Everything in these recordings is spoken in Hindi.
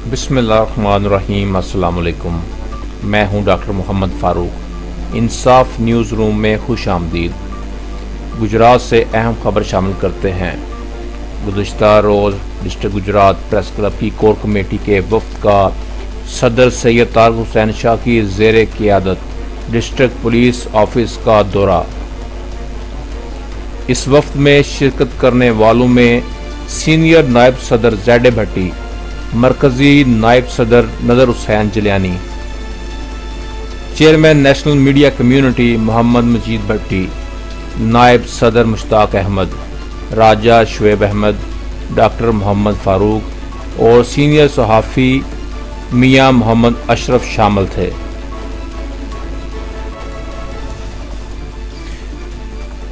बिस्मिल्लाहिर्रहमानिर्रहीम। अस्सलाम वालेकुम। मैं हूं डॉक्टर मोहम्मद फ़ारूक। इंसाफ न्यूज़ रूम में खुश आमदीद। गुजरात से अहम खबर शामिल करते हैं। गुज़िश्ता रोज़ डिस्ट्रिक्ट गुजरात प्रेस क्लब की कोर कमेटी के वफ़द का सदर सैयद तारिक हुसैन शाह की ज़ेर क़ियादत डिस्ट्रिक्ट पुलिस ऑफिस का दौरा। इस वफ़द में शिरकत करने वालों में सीनियर नायब सदर ज़ैड भट्टी, मरकज़ी नायब सदर Nazar Hussain Jaliani, chairman national media community Mohammad Majeed Bhatti, नायब सदर मुश्ताक अहमद, राजा शुएब अहमद, डॉक्टर मोहम्मद फ़ारूक और सीनियर सहाफ़ी मियां मोहम्मद अशरफ शामिल थे।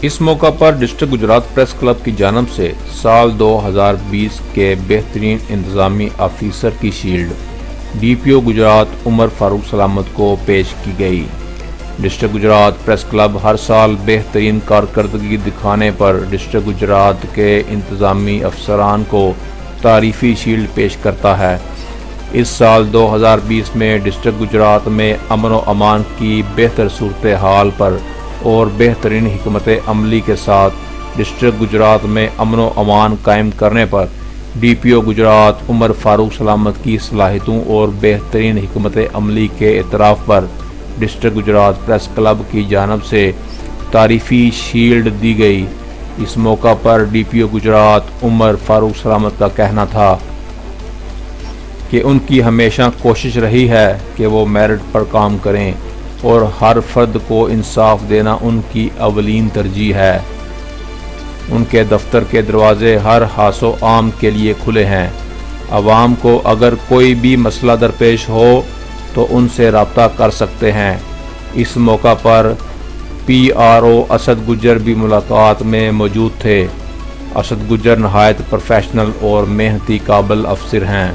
इस मौका पर डिस्ट्रिक्ट गुजरात प्रेस क्लब की जानब से साल 2020 के बेहतरीन इंतज़ामी ऑफिसर की शील्ड DPO गुजरात उमर फारूक सलामत को पेश की गई। डिस्ट्रिक्ट गुजरात प्रेस क्लब हर साल बेहतरीन कारकर्दगी दिखाने पर डिस्ट्रिक्ट गुजरात के इंतज़ामी अफसरान को तारीफ़ी शील्ड पेश करता है। इस साल 2020 में डिस्ट्रिक्ट गुजरात में अमन व अमान की बेहतर सूरत हाल पर और बेहतरीन हिकमत अमली के साथ डिस्ट्रिक्ट गुजरात में अमन व अमान कायम करने पर DPO गुजरात उमर फारूक सलामत की सलाहियतों और बेहतरीन हिकमत अमली के एतराफ़ पर डिस्ट्रिक्ट गुजरात प्रेस क्लब की जानब से तारीफ़ी शील्ड दी गई। इस मौका पर DPO गुजरात उमर फारूक सलामत का कहना था कि उनकी हमेशा कोशिश रही है कि वो मेरिट पर काम करें और हर फर्द को इंसाफ देना उनकी अवलीन तरजीह है। उनके दफ्तर के दरवाजे हर हासो आम के लिए खुले हैं। आवाम को अगर कोई भी मसला दरपेश हो तो उनसे रब्ता कर सकते हैं। इस मौका पर PRO असद गुज्जर भी मुलाकात में मौजूद थे। असद गुज्जर नहायत प्रोफेशनल और मेहनती काबिल अफसर हैं।